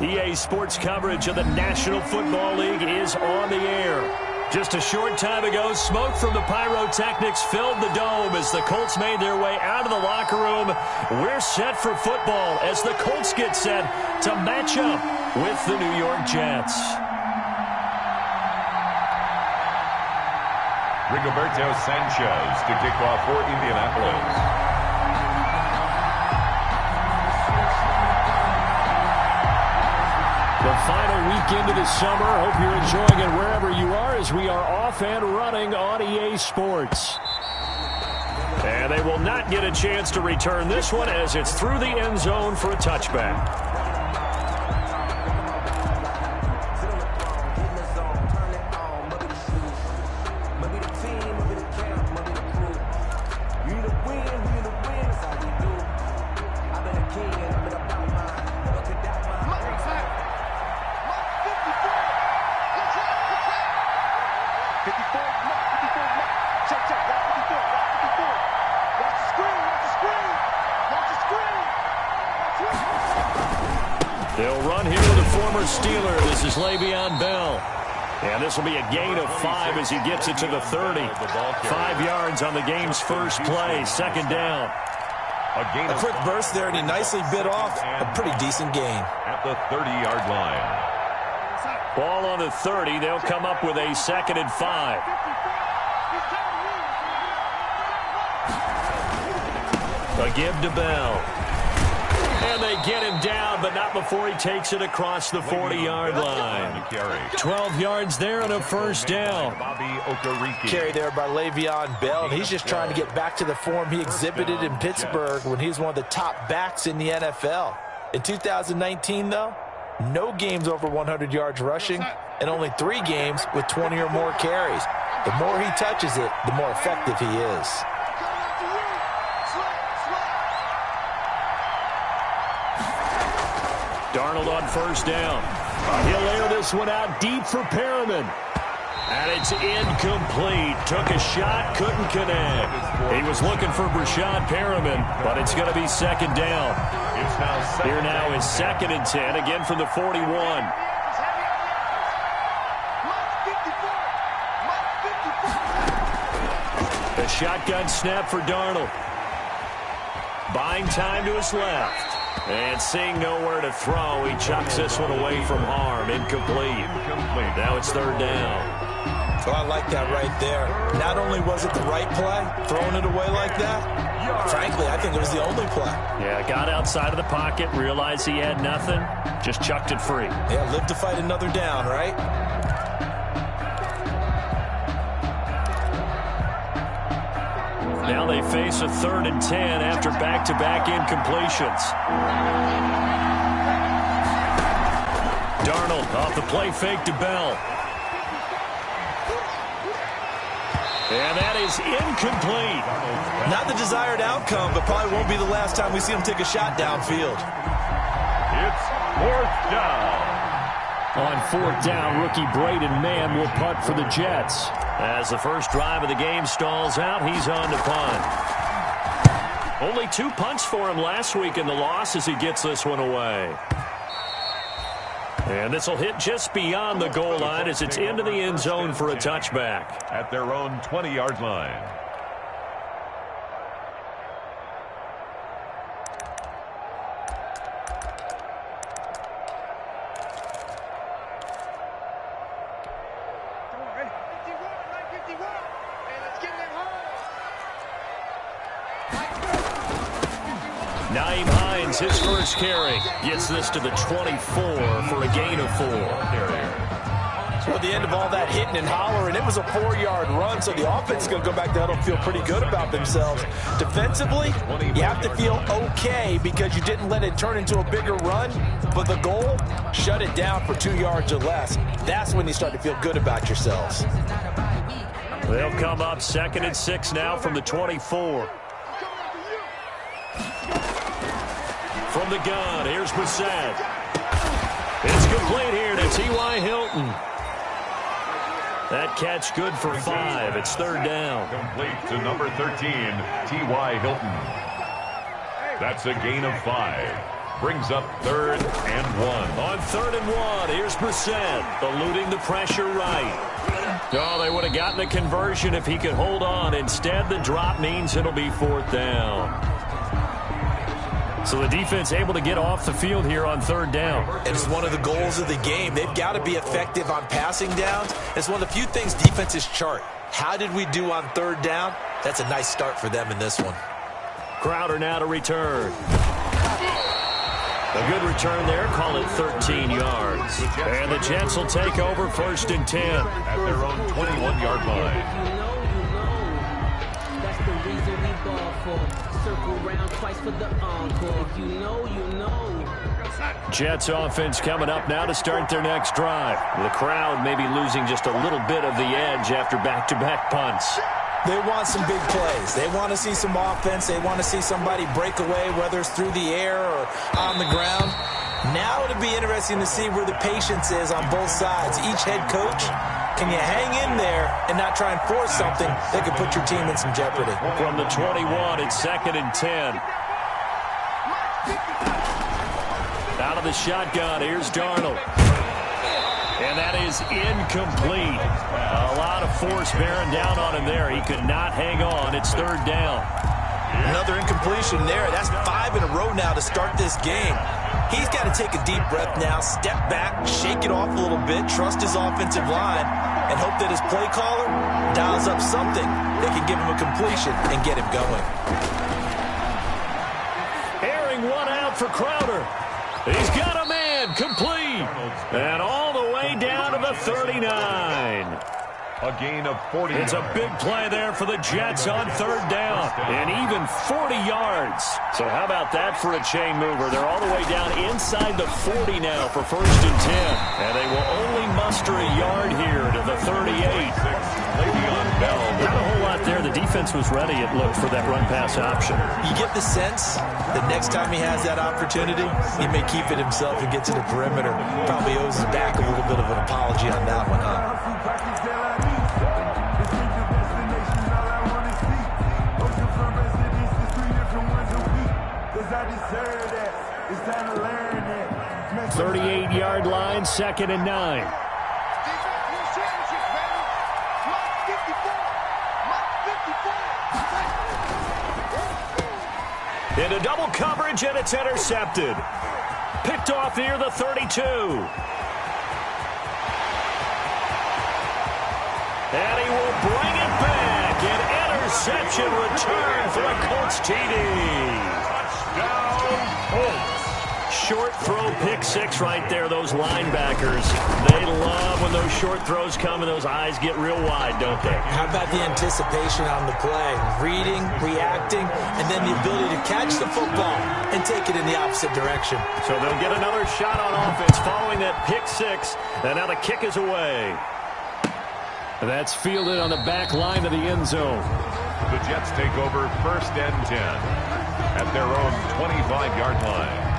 EA Sports coverage of the National Football League is on the air. Just a short time ago, smoke from the pyrotechnics filled the dome as the Colts made their way out of the locker room. We're set for football as the Colts get set to match up with the New York Jets. Rigoberto Sanchez to kick off for Indianapolis. The final weekend of the summer. Hope you're enjoying it wherever you are as we are off and running on EA Sports. And they will not get a chance to return this one as it's through the end zone for a touchback. They'll run here with a former Steeler. This is Le'Veon Bell. And this will be a gain of 5 as he gets it to the 30. 5 yards on the game's first play. Second down. A quick burst there, and he nicely bit off a pretty decent gain. At the 30-yard line. Ball on the 30. They'll come up with a 2nd and 5. A give to Bell. And they get him down, but not before he takes it across the 40-yard line. 12 yards there and a first down. Carry there by Le'Veon Bell. He's just trying to get back to the form he exhibited in Pittsburgh when he was one of the top backs in the NFL. In 2019, though, no games over 100 yards rushing and only 3 games with 20 or more carries. The more he touches it, the more effective he is. Darnold on first down. He'll air this one out deep for Perriman. And it's incomplete. Took a shot, couldn't connect. He was looking for Brashad Perriman, but it's going to be second down. Here now is 2nd and 10, again from the 41. The shotgun snap for Darnold. Buying time to his left. And seeing nowhere to throw, he chucks this one away from harm. Incomplete. Now it's 3rd down. So I like that right there. Not only was it the right play, throwing it away like that, frankly, I think it was the only play. Yeah, got outside of the pocket, realized he had nothing, just chucked it free. Yeah, live to fight another down, right? Now they face a 3rd and 10 after back-to-back incompletions. Darnold off the play fake to Bell. And that is incomplete. Not the desired outcome, but probably won't be the last time we see him take a shot downfield. It's 4th down. On 4th down, rookie Braden Mann will punt for the Jets. As the first drive of the game stalls out, he's on to punt. Only 2 punts for him last week in the loss as he gets this one away. And this will hit just beyond the goal line as it's into the end zone for a touchback. At their own 20-yard line. His first carry gets this to the 24 for a gain of 4. Well, at the end of all that hitting and hollering, it was a 4-yard run, so the offense is going to go back to huddle and feel pretty good about themselves. Defensively, you have to feel okay because you didn't let it turn into a bigger run, but the goal, shut it down for 2 yards or less. That's when you start to feel good about yourselves. They'll come up 2nd and 6 now from the 24. From the gun, here's Brissett. It's complete here to T.Y. Hilton. That catch good for 5. It's 3rd down. Complete to number 13, T.Y. Hilton. That's a gain of 5. Brings up 3rd and 1. On 3rd and 1, here's Brissett, eluding the pressure right. Oh, they would have gotten the conversion if he could hold on. Instead, the drop means it'll be 4th down. So the defense able to get off the field here on 3rd down. And it's one of the goals of the game. They've got to be effective on passing downs. It's one of the few things defenses chart. How did we do on 3rd down? That's a nice start for them in this one. Crowder now to return. A good return there. Call it 13 yards. And the Jets will take over 1st and 10. At their own 21-yard line. That's the reason we ball for. Circle round twice for the encore. If you know, you know. Jets offense coming up now to start their next drive. The crowd may be losing just a little bit of the edge after back-to-back punts. They want some big plays. They want to see some offense. They want to see somebody break away, whether it's through the air or on the ground. Now it'll be interesting to see where the patience is on both sides. Each head coach, can you hang in there and not try and force something that could put your team in some jeopardy? From the 21, it's 2nd and 10. Out of the shotgun, here's Darnold. And that is incomplete. A lot of force bearing down on him there. He could not hang on. It's 3rd down. Another incompletion there. That's 5 in a row now to start this game. He's got to take a deep breath now, step back, shake it off a little bit, trust his offensive line, and hope that his play caller dials up something that can give him a completion and get him going. Airing one out for Crowder. He's got a man, complete. And all the way down to the 39. A gain of 40 It's a big play there for the Jets on 3rd down. And even 40 yards. So how about that for a chain mover? They're all the way down inside the 40 now for 1st and 10. And they will only muster a yard here to the 38. Not a whole lot there. The defense was ready, it looked, for that run-pass option. You get the sense that next time he has that opportunity, he may keep it himself and get to the perimeter. Probably owes his back a little bit of an apology on that one, huh? It's time to learn that. 38-yard line, 2nd and 9. Into double coverage, and it's intercepted. Picked off near the 32. And he will bring it back. An interception return for a Colts TD. Touchdown, Colts. Short throw, pick 6 right there. Those linebackers, they love when those short throws come and those eyes get real wide, don't they? How about the anticipation on the play? Reading, reacting, and then the ability to catch the football and take it in the opposite direction. So they'll get another shot on offense following that pick 6, and now the kick is away. And that's fielded on the back line of the end zone. The Jets take over 1st and 10 at their own 25-yard line.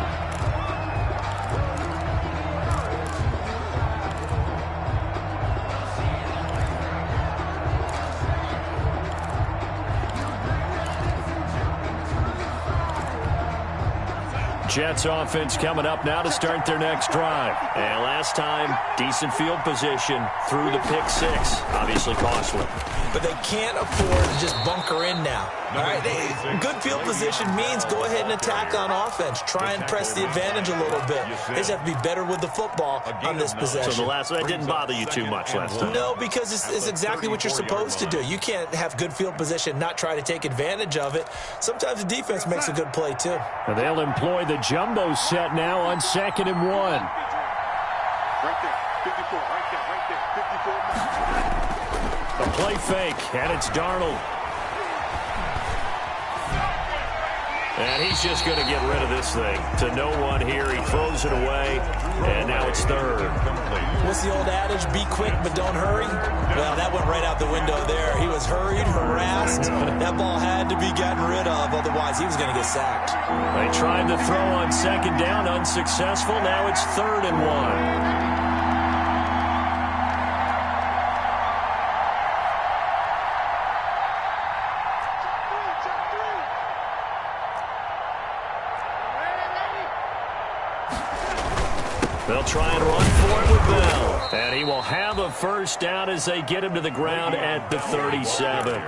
Jets offense coming up now to start their next drive. And last time, decent field position through the pick 6. Obviously costly. But they can't afford to just bunker in now. All right, good field position means go ahead and attack on offense. Try and press the advantage a little bit. They just have to be better with the football on this possession. So that didn't bother you too much last time? No, because it's exactly what you're supposed to do. You can't have good field position, not try to take advantage of it. Sometimes the defense makes a good play, too. And they'll employ the jumbo set now on 2nd and 1. Right there, 54, right there, 54. A play fake, and it's Darnold. And he's just going to get rid of this thing to no one here. He throws it away, and now it's 3rd. What's the old adage? Be quick, but don't hurry. Well, that went right out the window there. He was hurried, harassed. That ball had to be gotten rid of, otherwise he was going to get sacked. They tried to throw on 2nd down, unsuccessful. Now it's 3rd and 1. They'll try and run for it with Bell. And he will have a first down as they get him to the ground at the 37.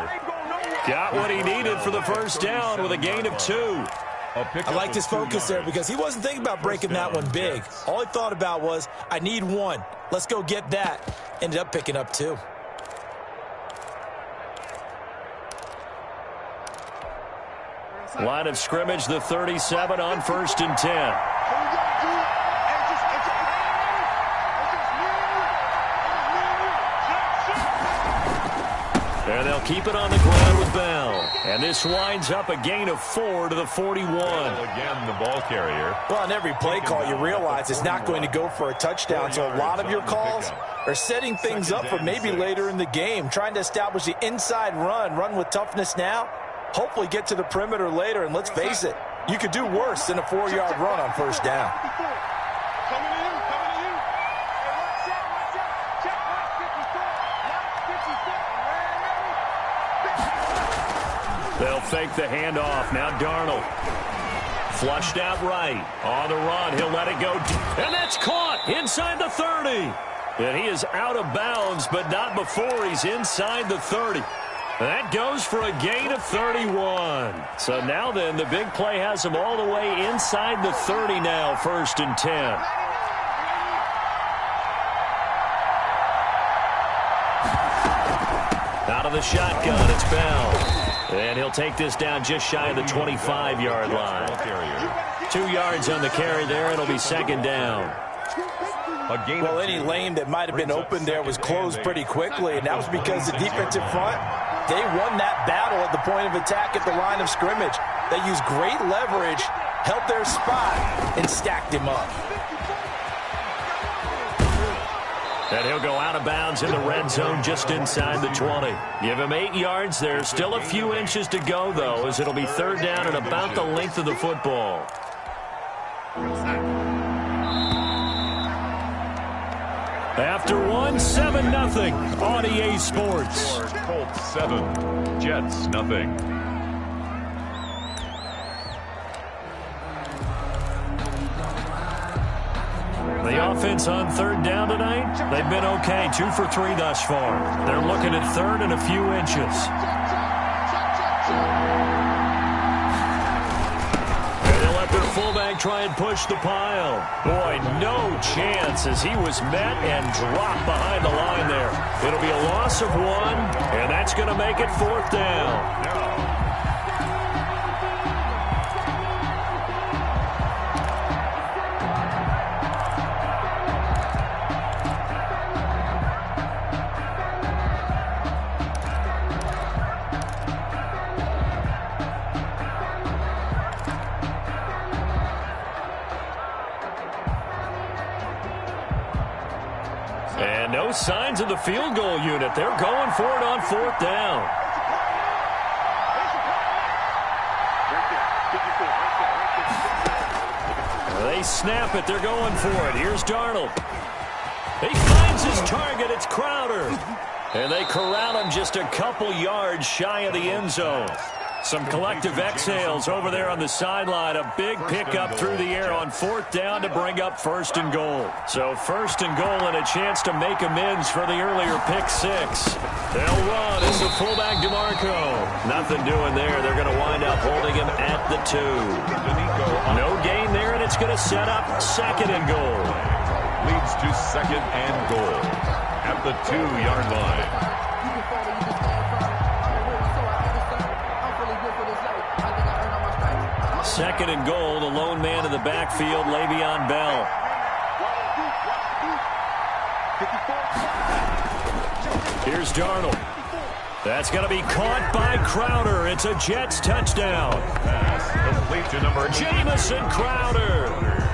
Got what he needed for the first down with a gain of 2. I liked his focus there because he wasn't thinking about breaking that one big. All he thought about was, I need 1. Let's go get that. Ended up picking up 2. Line of scrimmage, the 37 on 1st and 10. And they'll keep it on the ground with Bell. And this winds up a gain of 4 to the 41. Again, the ball carrier. Well, on every play call, you realize it's not going to go for a touchdown. So a lot of your calls are setting things up for maybe later in the game, trying to establish the inside run with toughness now, hopefully get to the perimeter later. And let's face it, you could do worse than a 4-yard run on first down. They'll fake the handoff. Now Darnold. Flushed out right. On the run. He'll let it go. And that's caught inside the 30. And he is out of bounds, but not before he's inside the 30. That goes for a gain of 31. So now then, the big play has him all the way inside the 30 now, 1st and 10. Out of the shotgun, it's Bell. And he'll take this down just shy of the 25-yard line. 2 yards on the carry there. It'll be 2nd down. Well, any lane that might have been open there was closed pretty quickly, and that was because the defensive front, they won that battle at the point of attack at the line of scrimmage. They used great leverage, held their spot, and stacked him up. And he'll go out of bounds in the red zone just inside the 20. Give him 8 yards there. Still a few inches to go, though, as it'll be 3rd down and about the length of the football. After 7-0 on EA Sports. Colts 7, Jets nothing. The offense on 3rd down tonight, they've been okay. 2 for 3 thus far. They're looking at 3rd and a few inches. And they'll let their fullback try and push the pile. Boy, no chance as he was met and dropped behind the line there. It'll be a loss of 1, and that's going to make it 4th down. And no signs of the field goal unit. They're going for it on 4th down. They snap it. They're going for it. Here's Darnold. He finds his target. It's Crowder. And they corral him just a couple yards shy of the end zone. Some collective exhales over there on the sideline. A big pickup through the air on 4th down to bring up 1st and goal. So 1st and goal and a chance to make amends for the earlier pick 6. They'll run. It's the fullback DeMarco. Nothing doing there. They're going to wind up holding him at the 2. No gain there, and it's going to set up 2nd and goal. Leads to 2nd and goal at the 2-yard line. 2nd and goal, the lone man in the backfield, Le'Veon Bell. Here's Darnold. That's going to be caught by Crowder. It's a Jets touchdown. Complete to number Jamison Crowder.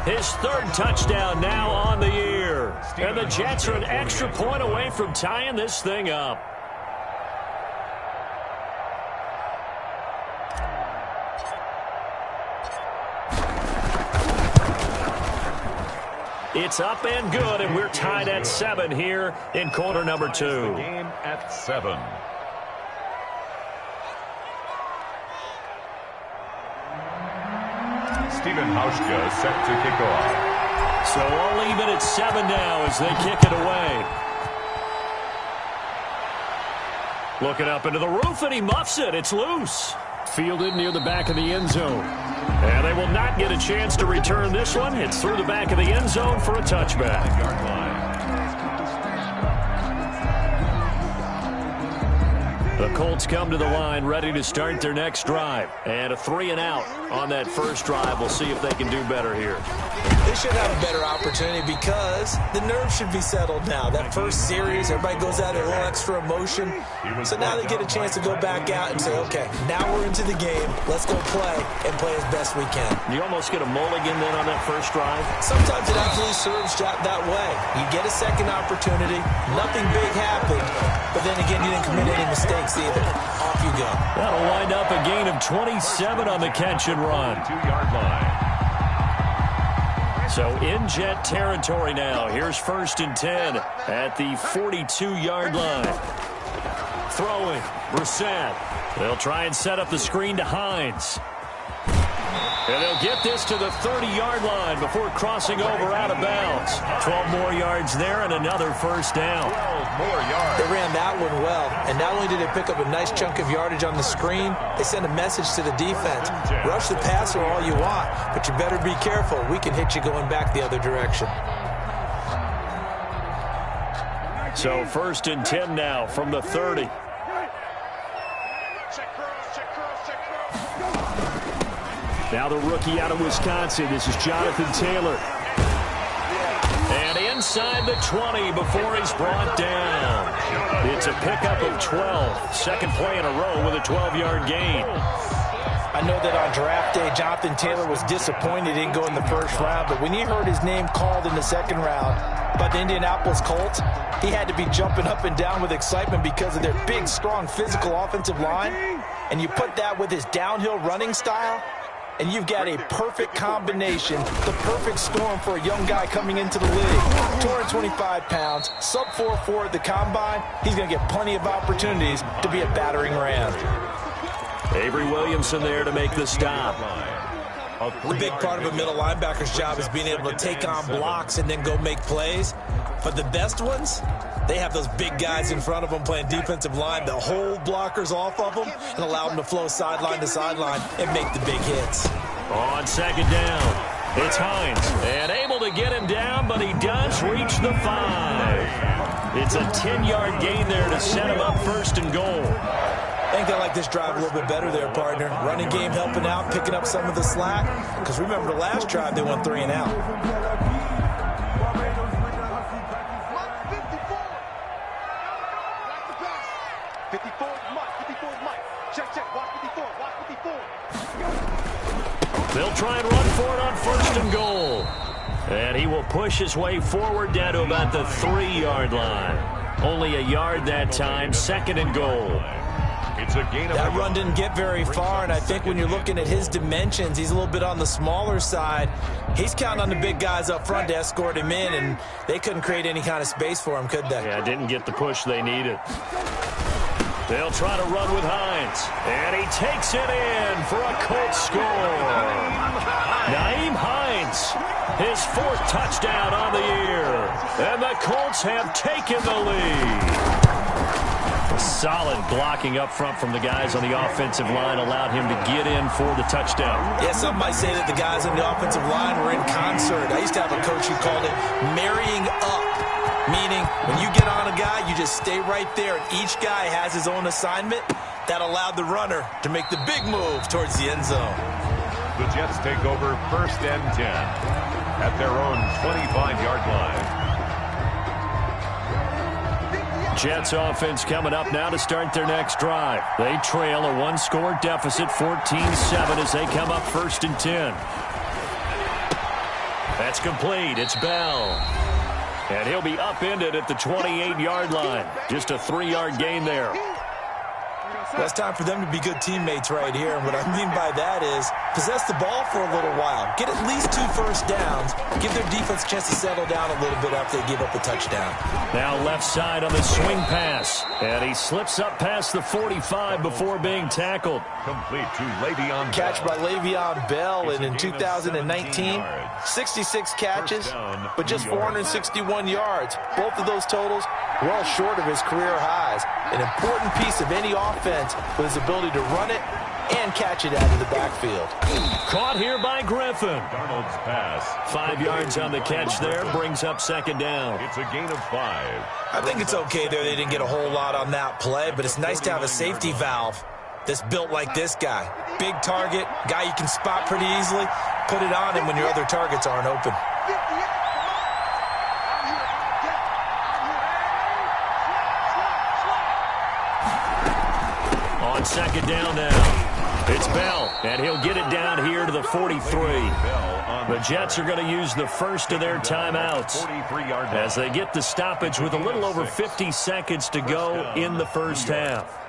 His 3rd touchdown now on the year. And the Jets are an extra point away from tying this thing up. It's up and good, and we're tied at 7 here in quarter number 2. The game at 7. Stephen Hauschka set to kick off. So all even at 7 now as they kick it away. Looking up into the roof, and he muffs it. It's loose. Fielded near the back of the end zone. And they will not get a chance to return this one. It's through the back of the end zone for a touchback. The Colts come to the line ready to start their next drive. And a 3-and-out on that first drive. We'll see if they can do better here. They should have a better opportunity because the nerves should be settled now. That first series, everybody goes out a little extra emotion. So now they get a chance to go back out and say, okay, now we're into the game. Let's go play and play as best we can. You almost get a mulligan then on that first drive? Sometimes it absolutely serves that way. You get a second opportunity. Nothing big happened. But then again, you didn't commit any mistakes either. Off you go. That'll wind up a gain of 27 on the catch and run. 2-yard line. So in Jet territory now. Here's 1st and 10 at the 42-yard line. Throwing, Brissett. They'll try and set up the screen to Hines. And they'll get this to the 30-yard line before crossing over out of bounds. 12 more yards there and another first down. 12 more yards. They ran that one well, and not only did they pick up a nice chunk of yardage on the screen, they sent a message to the defense. Rush the passer all you want, but you better be careful. We can hit you going back the other direction. So 1st and 10 now from the 30. Now the rookie out of Wisconsin. This is Jonathan Taylor. And inside the 20 before he's brought down. It's a pickup of 12. Second play in a row with a 12-yard gain. I know that on draft day, Jonathan Taylor was disappointed he didn't go in the first round, but when he heard his name called in the second round by the Indianapolis Colts, he had to be jumping up and down with excitement because of their big, strong, physical offensive line. And you put that with his downhill running style, and you've got a perfect combination, the perfect storm for a young guy coming into the league. 225 pounds, sub 4.4 at the combine. He's going to get plenty of opportunities to be a battering ram. Avery Williamson there to make the stop. The big part of a middle linebacker's job is being able to take on blocks and then go make plays. But the best ones, they have those big guys in front of them playing defensive line that hold blockers off of them and allow them to flow sideline to sideline and make the big hits. On second down, it's Hines. And able to get him down, but he does reach the 5. It's a 10-yard gain there to set him up 1st and goal. I think they like this drive a little bit better there, partner. Running game helping out, picking up some of the slack. Because remember the last drive, they went 3-and-out. They'll try and run for it on 1st and goal. And he will push his way forward down to about the 3-yard line. Only a yard that time, 2nd and goal. It's a gain of that run didn't get very far, and I think when you're looking at his dimensions, he's a little bit on the smaller side. He's counting on the big guys up front to escort him in, and they couldn't create any kind of space for him, could they? Yeah, didn't get the push they needed. They'll try to run with Hines, and he takes it in for a Colts score. Nyheim Hines, his 4th touchdown on the year, and the Colts have taken the lead. Solid blocking up front from the guys on the offensive line allowed him to get in for the touchdown. Yeah, some might say that the guys on the offensive line were in concert. I used to have a coach who called it marrying up, meaning when you get on a guy, you just stay right there, and each guy has his own assignment. That allowed the runner to make the big move towards the end zone. The Jets take over 1st and 10 at their own 25-yard line. Jets offense coming up now to start their next drive. They trail a 1-score deficit, 14-7, as they come up 1st and 10. That's complete. It's Bell. And he'll be upended at the 28-yard line. Just a 3-yard gain there. Well, it's time for them to be good teammates right here. And what I mean by that is possess the ball for a little while. Get at least 2 first downs. Give their defense a chance to settle down a little bit after they give up a touchdown. Now left side on the swing pass. And he slips up past the 45 before being tackled. Complete to Le'Veon Bell. Catch by Le'Veon Bell, and in 2019, 66 catches, but just 461 yards. Both of those totals well short of his career highs. An important piece of any offense with his ability to run it and catch it out of the backfield. Caught here by Griffin. Darnold's pass. 5 yards on the catch there, brings up second down. It's a gain of 5. I think it's okay there. They didn't get a whole lot on that play, but it's nice to have a safety valve that's built like this guy. Big target, guy you can spot pretty easily. Put it on him when your other targets aren't open. On second down now. It's Bell, and he'll get it down here to the 43. The Jets are going to use the first of their timeouts as they get the stoppage with a little over 50 seconds to go in the first half.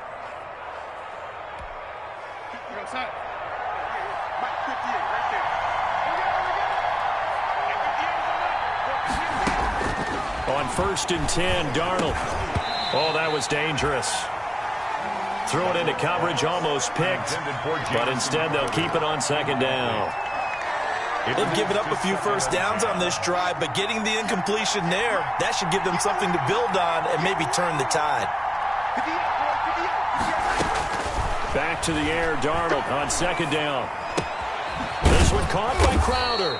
On 1st and 10, Darnold. Oh, that was dangerous. Throw it into coverage, almost picked, but instead they'll keep it on second down. They've given up a few first downs on this drive, but getting the incompletion there, that should give them something to build on and maybe turn the tide. Back to the air, Darnold on second down. This one caught by Crowder.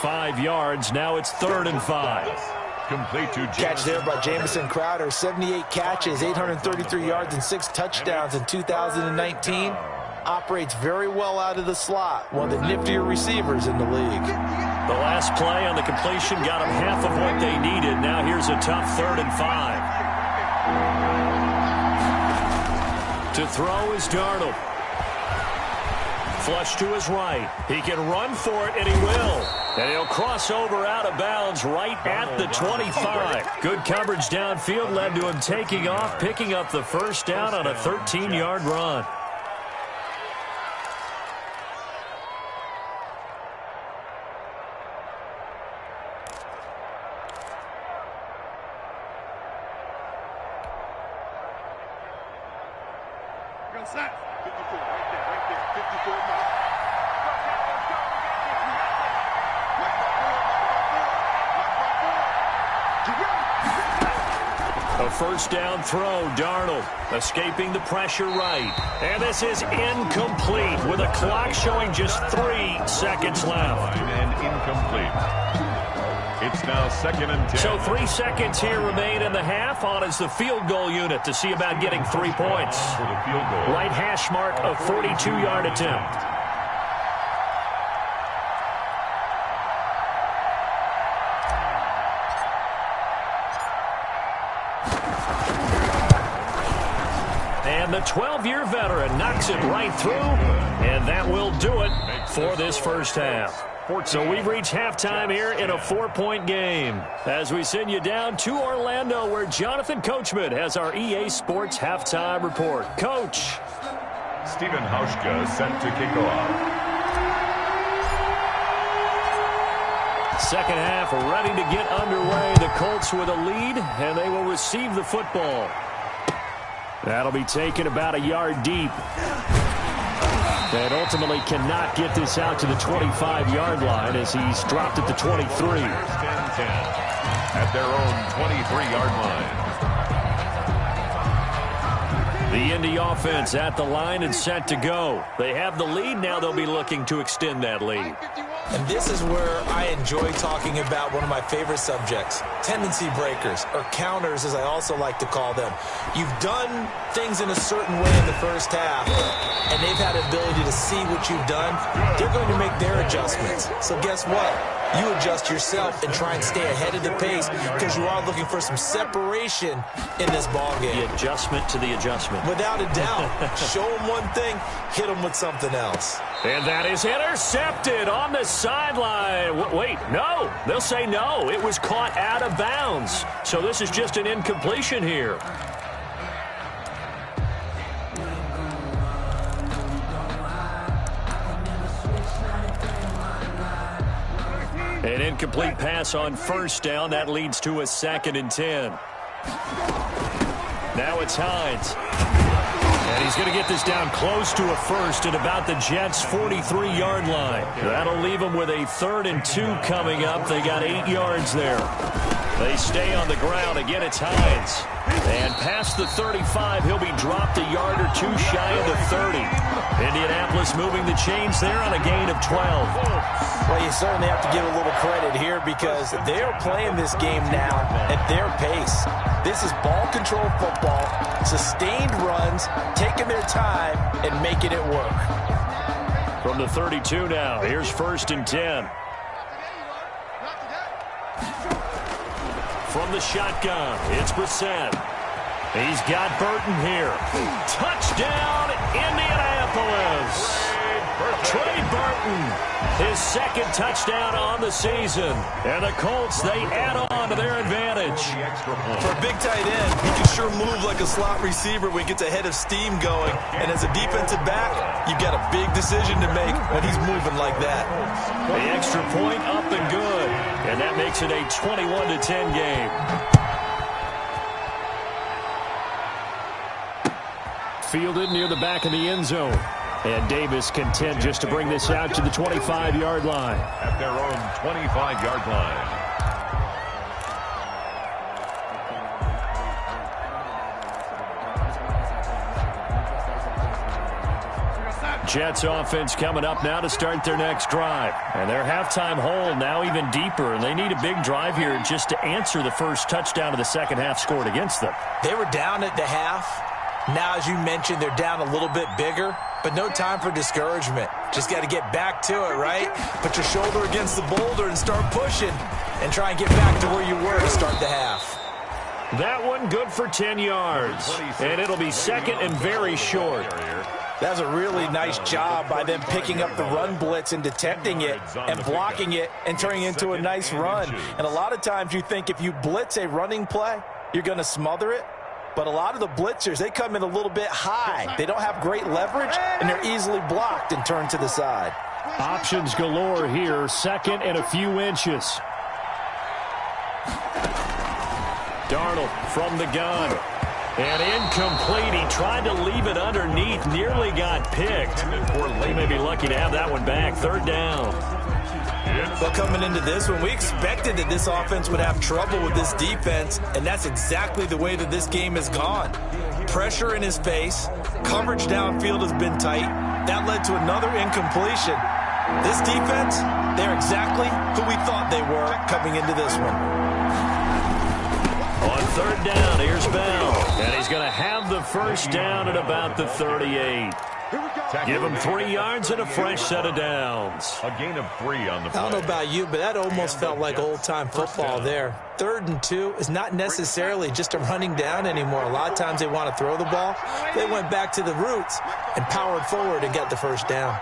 5 yards, now it's 3rd and 5. Complete to catch there by Jamison Crowder. 78 catches, 833 yards, and 6 touchdowns in 2019. Operates very well out of the slot. One of the niftier receivers in the league. The last play on the completion got them half of what they needed. Now here's a tough 3rd and 5. To throw is Darnold. Flush to his right. He can run for it, and he will. And he'll cross over out of bounds right at the 25. Good coverage downfield led to him taking off, picking up the first down on a 13-yard run. A first down throw, Darnold escaping the pressure right. And this is incomplete with a clock showing just 3 seconds left. And incomplete. It's now 2nd and 10. So 3 seconds here remain in the half. On is the field goal unit to see about getting 3 points. For the field goal. Right hash mark, a 42-yard attempt. And the 12-year veteran knocks it right through, and that will do it for this first half. So we've reached halftime here in a 4-point game as we send you down to Orlando, where Jonathan Coachman has our EA Sports halftime report. Coach. Stephen Hauschka set to kick off. Second half ready to get underway. The Colts with a lead, and they will receive the football. That'll be taken about a yard deep. And ultimately cannot get this out to the 25-yard line as he's dropped at the 23. 1st and 10 at their own 23-yard line. The Indy offense at the line and set to go. They have the lead. Now they'll be looking to extend that lead. And this is where I enjoy talking about one of my favorite subjects, tendency breakers, or counters as I also like to call them. You've done things in a certain way in the first half, and they've had the ability to see what you've done. They're going to make their adjustments. So guess what? You adjust yourself and try and stay ahead of the pace because you are looking for some separation in this ballgame. The adjustment to the adjustment. Without a doubt. Show them one thing, hit them with something else. And that is intercepted on the sideline. Wait, no. They'll say no. It was caught out of bounds. So this is just an incompletion here. An incomplete pass on first down. That leads to a 2nd and 10. Now it's Hines. And he's going to get this down close to a first at about the Jets' 43-yard line. That'll leave them with a 3rd and 2 coming up. They got 8 yards there. They stay on the ground. Again, it's Hines. And past the 35, he'll be dropped a yard or 2 shy of the 30. Indianapolis moving the chains there on a gain of 12. Well, you certainly have to give a little credit here because they're playing this game now at their pace. This is ball control football, sustained runs, taking their time and making it work. From the 32 now, here's 1st and 10. From the shotgun, it's Brissett. He's got Burton here. Touchdown, Indianapolis. Trey Burton, his 2nd touchdown on the season. And the Colts, they add on to their advantage. For a big tight end, he can sure move like a slot receiver when he gets a head of steam going. And as a defensive back, you've got a big decision to make when he's moving like that. The extra point up and good. And that makes it a 21-10 game. Fielded near the back of the end zone. And Davis content just to bring this out to the 25-yard line. At their own 25-yard line. Jets offense coming up now to start their next drive. And their halftime hole now even deeper. And they need a big drive here just to answer the first touchdown of the second half scored against them. They were down at the half. Now, as you mentioned, they're down a little bit bigger, but no time for discouragement. Just got to get back to it, right? Put your shoulder against the boulder and start pushing and try and get back to where you were to start the half. That one good for 10 yards, and it'll be 2nd and very short. That's a really nice job by them picking up the run blitz and detecting it and blocking it and turning it into a nice run. And a lot of times you think if you blitz a running play, you're going to smother it. But a lot of the blitzers, they come in a little bit high. They don't have great leverage, and they're easily blocked and turned to the side. Options galore here, 2nd and a few inches. Darnold from the gun. And incomplete. He tried to leave it underneath, nearly got picked. They may be lucky to have that one back. 3rd down. Well, coming into this one, we expected that this offense would have trouble with this defense, and that's exactly the way that this game has gone. Pressure in his face, coverage downfield has been tight. That led to another incompletion. This defense, they're exactly who we thought they were coming into this one. On 3rd down, here's Bell, and he's going to have the first down at about the 38. Give him 3 yards and a fresh set of downs. A gain of 3 on the play. I don't know about you, but that almost felt like old-time football there. 3rd and 2 is not necessarily just a running down anymore. A lot of times they want to throw the ball. They went back to the roots and powered forward and got the first down.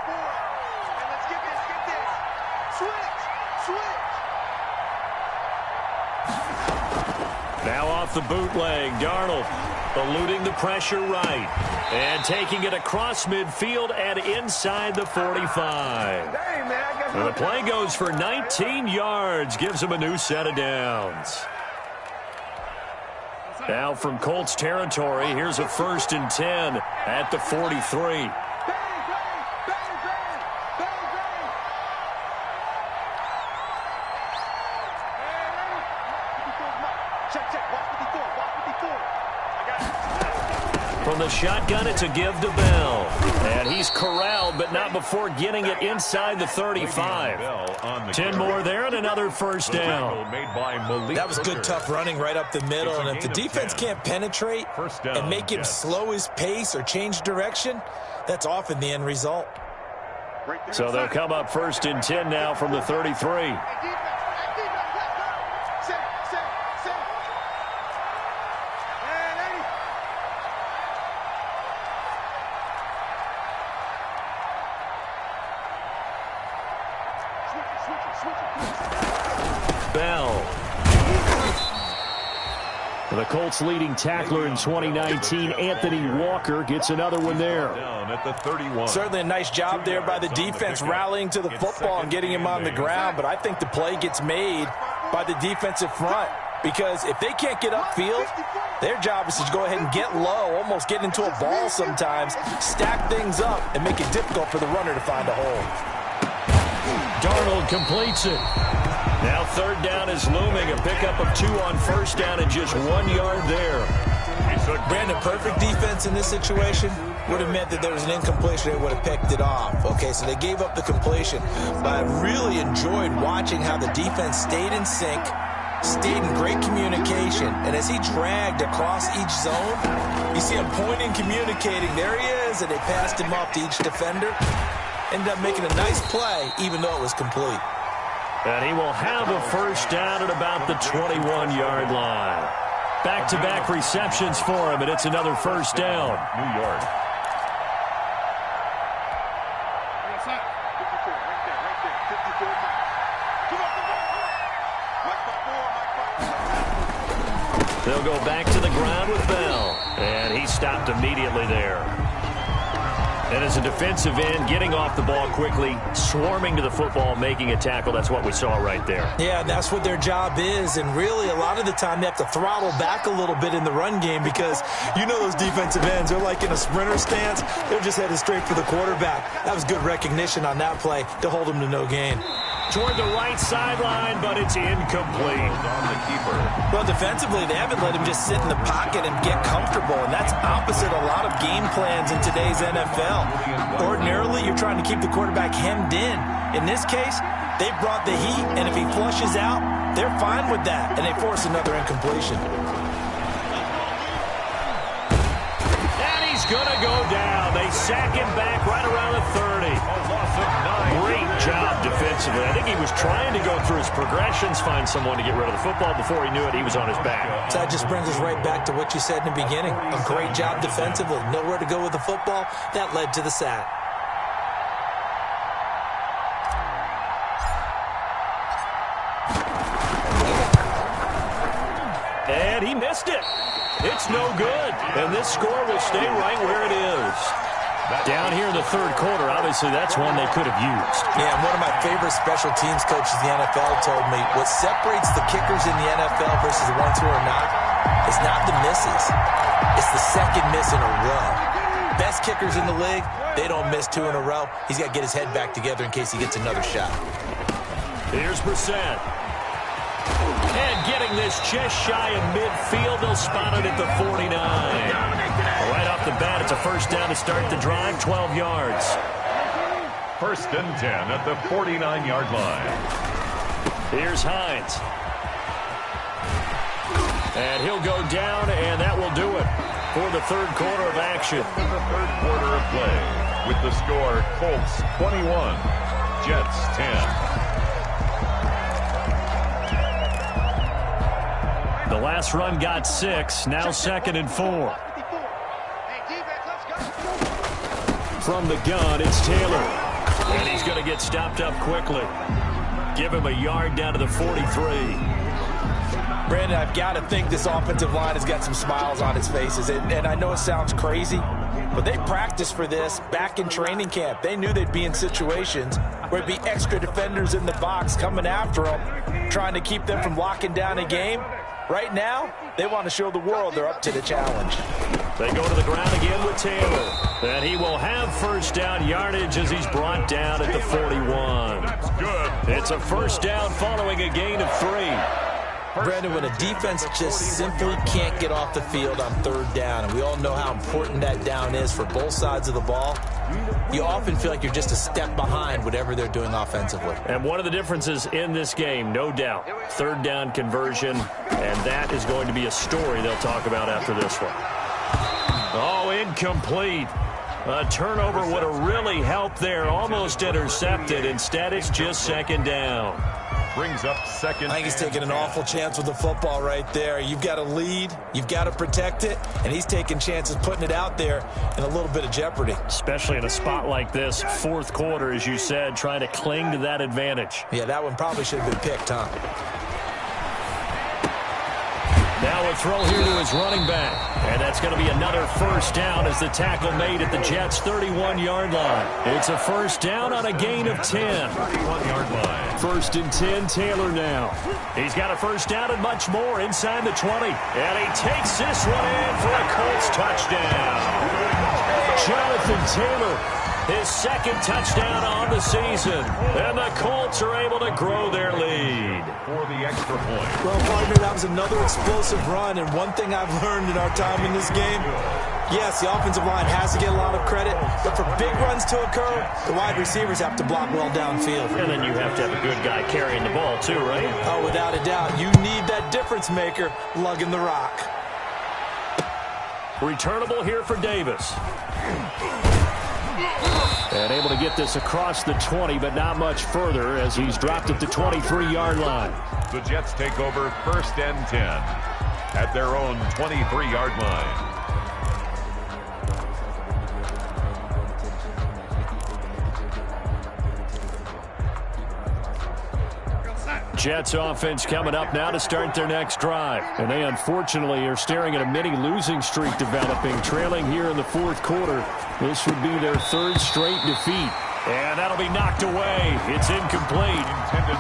Now off the bootleg, Darnold eluding the pressure right. And taking it across midfield and inside the 45. And the play goes for 19 yards. Gives him a new set of downs. Now from Colts territory, here's a 1st and 10 at the 43. From the shotgun, it's a give to Bell. And he's corralled, but not before getting it inside the 35. 10 more there and another first down. That was good, tough running right up the middle. And if the defense can't penetrate and make him slow his pace or change direction, that's often the end result. So they'll come up 1st and 10 now from the 33. The Colts leading tackler in 2019, Anthony Walker, gets another one there. Down at the 31. Certainly a nice job there by the defense rallying to the football and getting him on the ground, but I think the play gets made by the defensive front because if they can't get upfield, their job is to go ahead and get low, almost get into a ball sometimes, stack things up, and make it difficult for the runner to find a hole. Darnold completes it. Now third down is looming. A pickup of 2 on first down and just 1 yard there. Brandon, perfect defense in this situation would have meant that there was an incompletion. They would have picked it off. Okay, so they gave up the completion. But I really enjoyed watching how the defense stayed in sync, stayed in great communication. And as he dragged across each zone, you see him pointing, communicating. There he is, and they passed him off to each defender. Ended up making a nice play, even though it was complete. And he will have a first down at about the 21-yard line. Back-to-back receptions for him, and it's another first down. New York. They'll go back to the ground with Bell, and he stopped immediately there. And as a defensive end, getting off the ball quickly, swarming to the football, making a tackle, that's what we saw right there. Yeah, that's what their job is, and really a lot of the time they have to throttle back a little bit in the run game because you know those defensive ends, they're like in a sprinter stance. They're just headed straight for the quarterback. That was good recognition on that play to hold him to no gain. Toward the right sideline, but it's incomplete. On the keeper. Well, defensively, they haven't let him just sit in the pocket and get comfortable, and that's opposite a lot of game plans in today's NFL. Ordinarily, you're trying to keep the quarterback hemmed in. In this case, they brought the heat, and if he flushes out, they're fine with that, and they force another incompletion. And he's going to go down. They sack him back right around the 30. Great job defensively. I think he was trying to go through his progressions, find someone to get rid of the football. Before he knew it, he was on his back. So that just brings us right back to what you said in the beginning. A great job defensively. Nowhere to go with the football. That led to the sack. And he missed it. It's no good. And this score will stay right where it is. Down here in the third quarter, obviously that's one they could have used. Yeah, and one of my favorite special teams coaches in the NFL told me what separates the kickers in the NFL versus the ones who are not is not the misses. It's the second miss in a row. Best kickers in the league, they don't miss 2 in a row. He's got to get his head back together in case he gets another shot. Here's Brissett. And getting this just shy of midfield, they'll spot it at the 49. Right off the bat, it's a first down to start the drive, 12 yards. First and 10 at the 49-yard line. Here's Hines. And he'll go down, and that will do it for the third quarter of action. The third quarter of play with the score Colts 21, Jets 10. The last run got 6, now 2nd and 4. From the gun, it's Taylor. And he's going to get stopped up quickly. Give him a yard down to the 43. Brandon, I've got to think this offensive line has got some smiles on its faces. And I know it sounds crazy, but they practiced for this back in training camp. They knew they'd be in situations where it'd be extra defenders in the box coming after them, trying to keep them from locking down a game. Right now, they want to show the world they're up to the challenge. They go to the ground again with Taylor. And he will have first down yardage as he's brought down at the 41. Good. It's a first down following a gain of 3. Brandon, when a defense just simply can't get off the field on third down, and we all know how important that down is for both sides of the ball, you often feel like you're just a step behind whatever they're doing offensively. And one of the differences in this game, no doubt, third down conversion, and that is going to be a story they'll talk about after this one. Oh, incomplete. A turnover would have really helped there, almost intercepted. Instead, it's just second down. Brings up second. I think he's taking an awful chance with the football right there. You've got to lead, you've got to protect it, and he's taking chances putting it out there in a little bit of jeopardy. Especially in a spot like this, fourth quarter, as you said, trying to cling to that advantage. Yeah, that one probably should have been picked, huh? Now a They'll throw here to his running back. And that's going to be another first down as the tackle made at the Jets' 31-yard line. It's a first down on a gain of 10. 31-yard line. First and 10, Taylor now. He's got a first down and much more inside the 20. And he takes this one in for a Colts touchdown. Jonathan Taylor, his second touchdown on the season. And the Colts are able to grow their lead. For the extra point. Well, partner, that was another explosive run, and one thing I've learned in our time in this game, yes, the offensive line has to get a lot of credit, but for big runs to occur, the wide receivers have to block well downfield. And then you have to have a good guy carrying the ball too, right? Oh, without a doubt. You need that difference maker lugging the rock. Returnable here for Davis. And able to get this across the 20, but not much further as he's dropped at the 23-yard line. The Jets take over first and 10 at their own 23-yard line. Jets offense coming up now to start their next drive. And they unfortunately are staring at a mini losing streak developing, trailing here in the fourth quarter. This would be their third straight defeat. And that'll be knocked away. It's incomplete.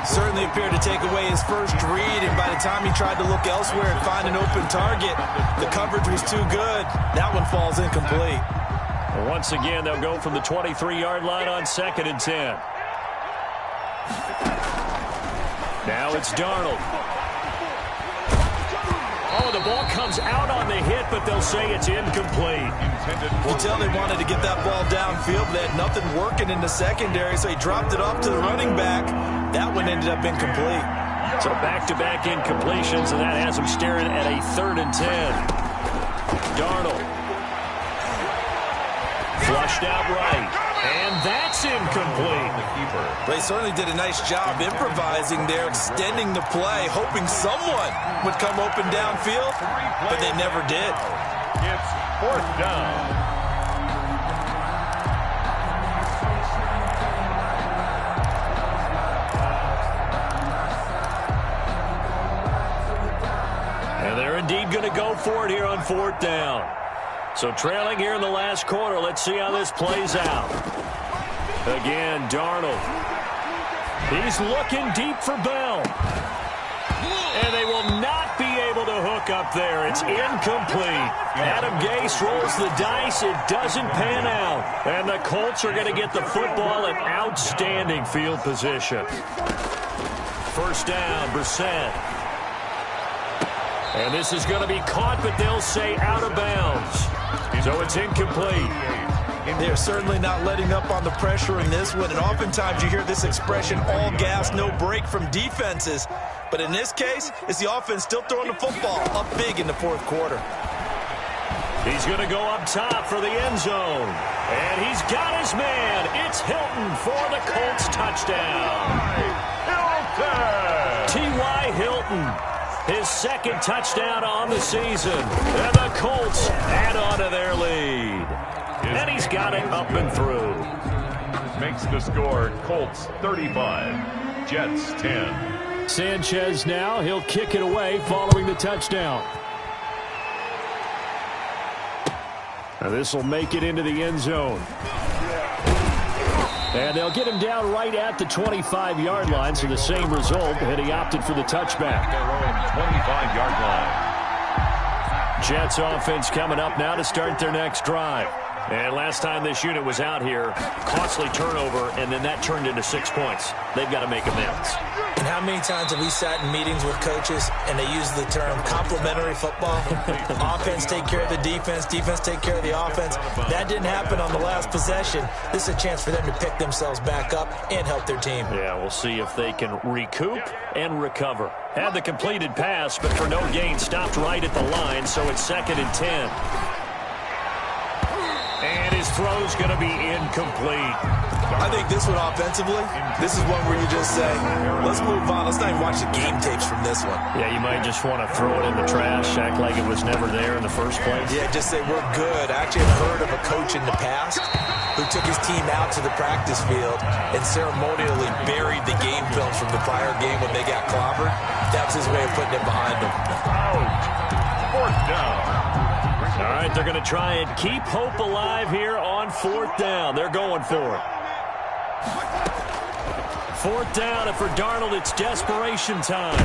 Certainly appeared to take away his first read, and by the time he tried to look elsewhere and find an open target, the coverage was too good. That one falls incomplete. Once again, they'll go from the 23-yard line on second and 10. Now it's Darnold. Oh, the ball comes out on the hit, but they'll say it's incomplete. You can tell they wanted to get that ball downfield. They had nothing working in the secondary, so he dropped it off to the running back. That one ended up incomplete. So back-to-back incompletions, and that has him staring at a third and 10. Darnold. Flushed out right. And that's incomplete. They certainly did a nice job improvising there, extending the play, hoping someone would come open downfield, but they never did. It's fourth down. And they're indeed going to go for it here on fourth down. So trailing here in the last quarter, let's see how this plays out. Again, Darnold. He's looking deep for Bell. And they will not be able to hook up there. It's incomplete. Adam Gase rolls the dice. It doesn't pan out. And the Colts are going to get the football in outstanding field position. First down, Brissett. And this is going to be caught, but they'll say out of bounds. So it's incomplete. They're certainly not letting up on the pressure in this one, and oftentimes you hear this expression, all gas, no break from defenses. But in this case, it's the offense still throwing the football up big in the fourth quarter. He's going to go up top for the end zone. And he's got his man. It's Hilton for the Colts touchdown. T.Y. Hilton. His second touchdown on the season. And the Colts add on to their lead. And he's got it up and through. Makes the score Colts 35, Jets 10. Sanchez now. He'll kick it away following the touchdown. Now this will make it into the end zone. And they'll get him down right at the 25-yard line, so the same result, and he opted for the touchback. Their own 25-yard line. Jets offense coming up now to start their next drive. And last time this unit was out here, costly turnover, and then that turned into 6 points. They've got to make amends. And how many times have we sat in meetings with coaches and they use the term complementary football? Offense take care of the defense, defense take care of the offense. That didn't happen on the last possession. This is a chance for them to pick themselves back up and help their team. Yeah, we'll see if they can recoup and recover. Had the completed pass, but for no gain, stopped right at the line, so it's second and 10. And his throw's going to be incomplete. I think this one offensively, this is one where you just say, let's move on. Let's not even watch the game tapes from this one. Yeah, you might just want to throw it in the trash, act like it was never there in the first place. Yeah, just say we're good. I actually have heard of a coach in the past who took his team out to the practice field and ceremonially buried the game films from the prior game when they got clobbered. That was his way of putting it behind them. 4th down. All right, they're going to try and keep hope alive here on 4th down. They're going for it. 4th down, and for Darnold, it's desperation time.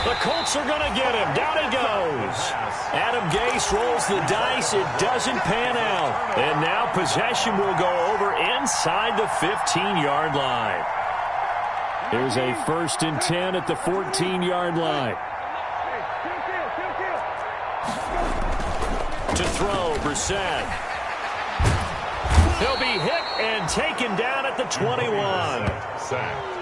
The Colts are going to get him. Down he goes. Adam Gase rolls the dice. It doesn't pan out. And now possession will go over inside the 15-yard line. Here's a 1st and 10 at the 14-yard line. To throw, Brissett. He'll be hit and taken down at the 21.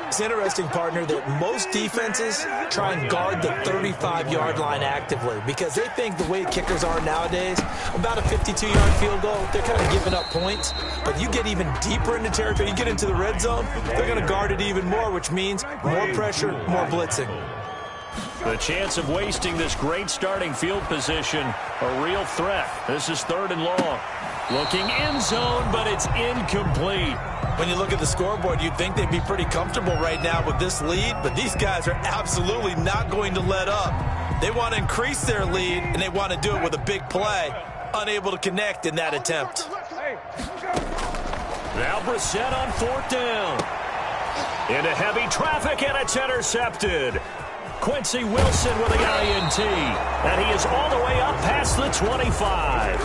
It's interesting, partner, that most defenses try and guard the 35-yard line actively because they think the way kickers are nowadays, about a 52-yard field goal, they're kind of giving up points. But you get even deeper into territory, you get into the red zone, they're going to guard it even more, which means more pressure, more blitzing. The chance of wasting this great starting field position, a real threat. This is 3rd and long. Looking end zone, but it's incomplete. When you look at the scoreboard, you'd think they'd be pretty comfortable right now with this lead, but these guys are absolutely not going to let up. They want to increase their lead, and they want to do it with a big play. Unable to connect in that attempt. Now Brissett on 4th down. Into heavy traffic, and it's intercepted. Quincy Wilson with the INT. And he is all the way up past the 25.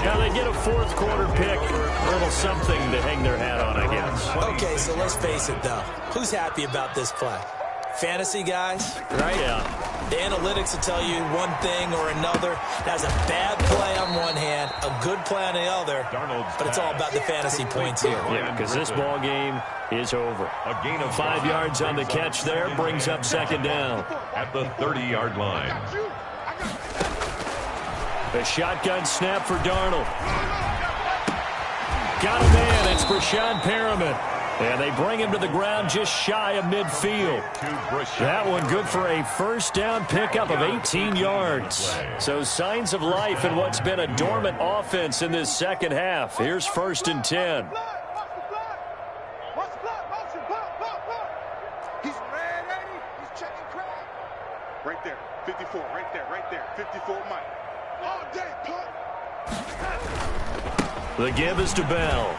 Now they get a 4th quarter pick. A little something to hang their hat on, I guess. Okay, so let's face it, though. Who's happy about this play? Fantasy guys, right? Yeah. The analytics will tell you one thing or another. That's a bad play on one hand, a good play on the other, but it's all about the fantasy points here. Yeah, because this ball game is over. A gain of 5 yards on the catch there brings up 2nd down. At the 30-yard line. The shotgun snap for Darnold. Got a man. It's Brashad Perriman. And they bring him to the ground just shy of midfield. That one good for a 1st down pickup of 18 yards. So signs of life in what's been a dormant offense in this 2nd half. Here's 1st and 10. He's red, ain't he? He's checking crowd. Right there. 54. Right there. Right there. 54 Mike. All day, punt. The give is to Bell.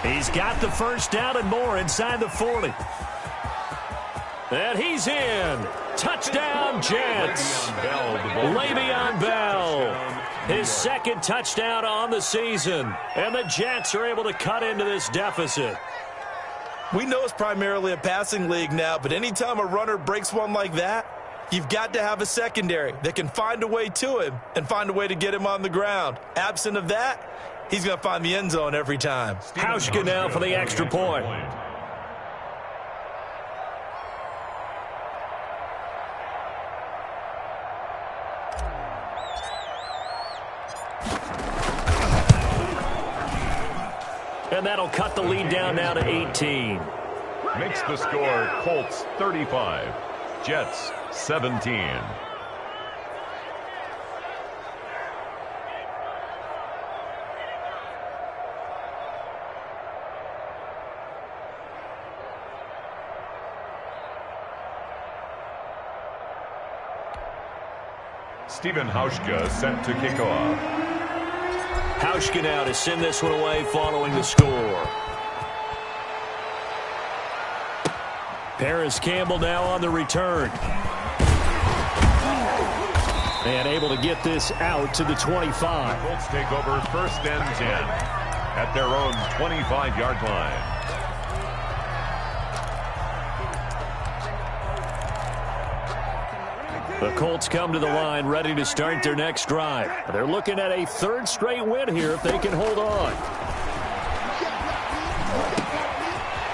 He's got the 1st down and more inside the 40. And he's in. Touchdown, Jets. Le'Veon Bell. His 2nd touchdown on the season. And the Jets are able to cut into this deficit. We know it's primarily a passing league now, but anytime a runner breaks one like that, you've got to have a secondary that can find a way to him and find a way to get him on the ground. Absent of that, he's going to find the end zone every time. Hauschka now for the extra point. And that'll cut the lead down now to 18. Makes the score Colts 35, Jets 17. Stephen Hauschka set to kick off. Hauschka now to send this one away following the score. Paris Campbell now on the return. And able to get this out to the 25. The Colts take over 1st and 10 at their own 25-yard line. The Colts come to the line ready to start their next drive. They're looking at a 3rd straight win here if they can hold on.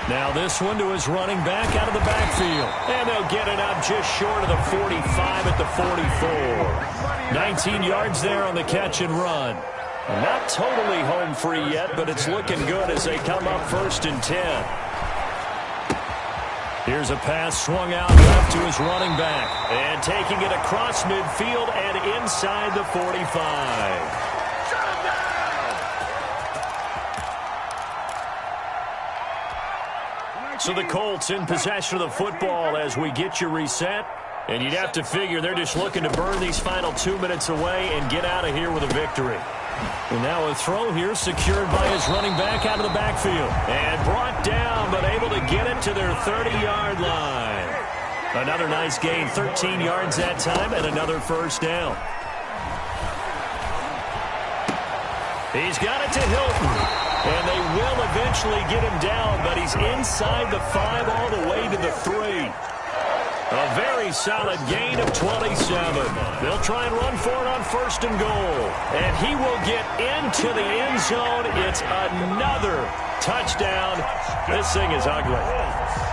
Now this one to his running back out of the backfield. And they'll get it up just short of the 45 at the 44. 19 yards there on the catch and run. Not totally home free yet, but it's looking good as they come up 1st and 10. Here's a pass swung out left to his running back. And taking it across midfield and inside the 45. So the Colts in possession of the football as we get you reset. And you'd have to figure they're just looking to burn these final 2 minutes away and get out of here with a victory. And now a throw here secured by his running back out of the backfield. And brought down, but able to get it to their 30-yard line. Another nice gain, 13 yards that time, and another first down. He's got it to Hilton. And they will eventually get him down, but he's inside the 5 all the way to the 3. A very solid gain of 27. They'll try and run for it on 1st and goal. And he will get into the end zone. It's another touchdown. This thing is ugly.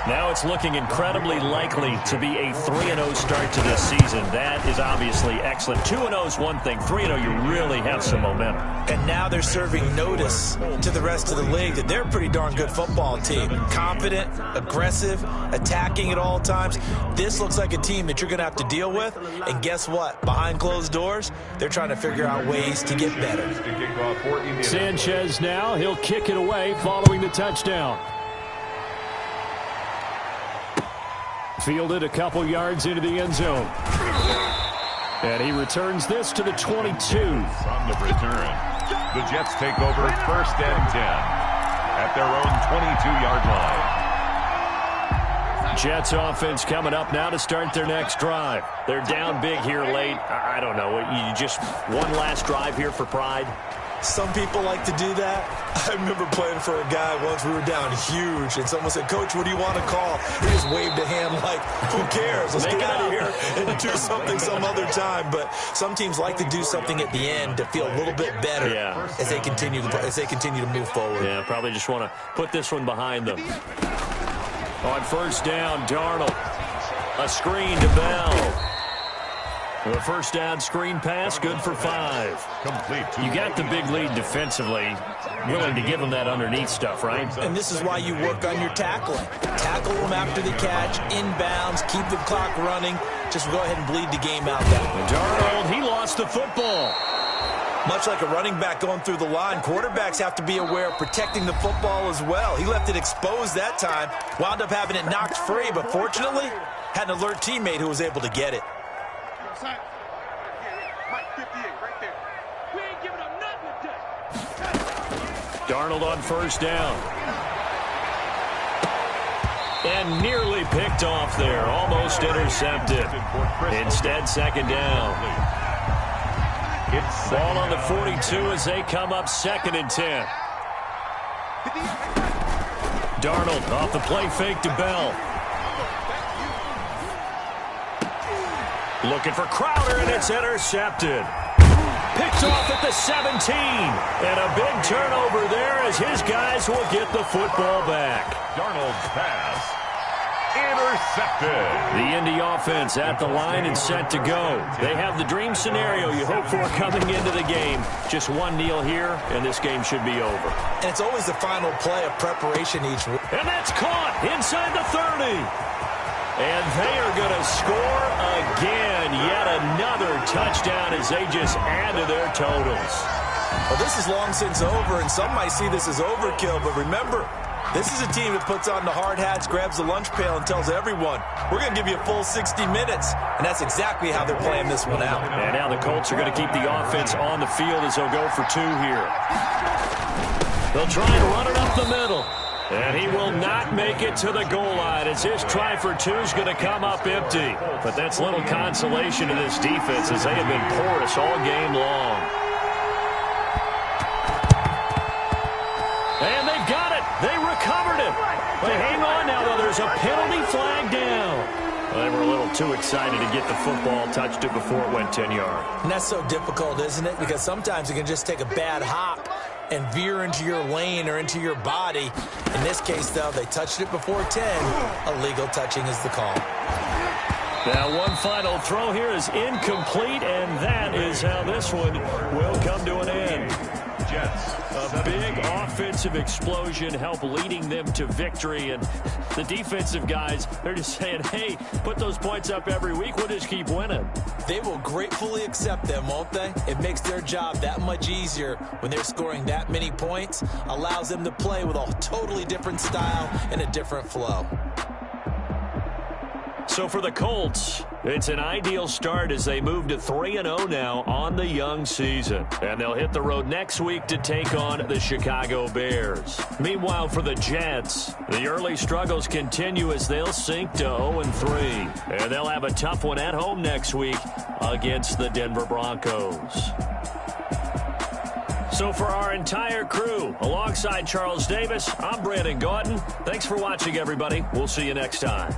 Now it's looking incredibly likely to be a 3-0 start to this season. That is obviously excellent. 2-0 is one thing. 3-0, you really have some momentum. And now they're serving notice to the rest of the league that they're a pretty darn good football team. Confident, aggressive, attacking at all times. This looks like a team that you're going to have to deal with. And guess what? Behind closed doors, they're trying to figure out ways to get better. Sanchez now. He'll kick it away following the touchdown. Fielded a couple yards into the end zone. And he returns this to the 22. On the return, the Jets take over 1st and 10 at their own 22-yard line. Jets offense coming up now to start their next drive. They're down big here late. I don't know. You just one last drive here for pride. Some people like to do that. I remember playing for a guy once. We were down huge, and someone said, "Coach, what do you want to call?" He just waved a hand like, "Who cares? Let's get out of here and do something some other time." But some teams like to do something at the end to feel a little bit better as they continue to move forward. Yeah, probably just want to put this one behind them. On 1st down, Darnold. A screen to Bell. The 1st down screen pass, good for 5. Complete. You got the big lead defensively, willing to give them that underneath stuff, right? And this is why you work on your tackling. Tackle them after the catch, inbounds, keep the clock running. Just go ahead and bleed the game out that way. Darnold, he lost the football. Much like a running back going through the line, quarterbacks have to be aware of protecting the football as well. He left it exposed that time, wound up having it knocked free, but fortunately, had an alert teammate who was able to get it. Darnold on 1st down. And nearly picked off there. Almost intercepted. Instead, 2nd down. Ball on the 42 as they come up 2nd and 10. Darnold off the play fake to Bell. Looking for Crowder, and it's intercepted. Picked off at the 17. And a big turnover there as his guys will get the football back. Darnold's pass intercepted. The Indy offense at the line and set to go. They have the dream scenario you hope for coming into the game. Just one kneel here, and this game should be over. And it's always the final play of preparation each week. And that's caught inside the 30. And they are going to score again. Yet another touchdown as they just add to their totals. Well, this is long since over, and some might see this as overkill. But remember, this is a team that puts on the hard hats, grabs the lunch pail, and tells everyone, we're going to give you a full 60 minutes. And that's exactly how they're playing this one out. And now the Colts are going to keep the offense on the field as they'll go for 2 here. They'll try and run it up the middle. And he will not make it to the goal line as his try for 2 is going to come up empty. But that's little consolation to this defense as they have been porous all game long. And they've got it. They recovered it. But hang on now, though. There's a penalty flag down. Well, they were a little too excited to get the football, touched it before it went 10 yards. And that's so difficult, isn't it? Because sometimes it can just take a bad hop and veer into your lane or into your body. In this case, though, they touched it before 10. Illegal touching is the call. Now one final throw here is incomplete, and that is how this one will come to an end. Jets. A big offensive explosion helped leading them to victory, and the defensive guys, they're just saying, hey, put those points up every week, we'll just keep winning. They will gratefully accept them, won't they? It makes their job that much easier when they're scoring that many points, allows them to play with a totally different style and a different flow. So for the Colts, it's an ideal start as they move to 3-0 now on the young season. And they'll hit the road next week to take on the Chicago Bears. Meanwhile, for the Jets, the early struggles continue as they'll sink to 0-3. And they'll have a tough one at home next week against the Denver Broncos. So for our entire crew, alongside Charles Davis, I'm Brandon Gautin. Thanks for watching, everybody. We'll see you next time.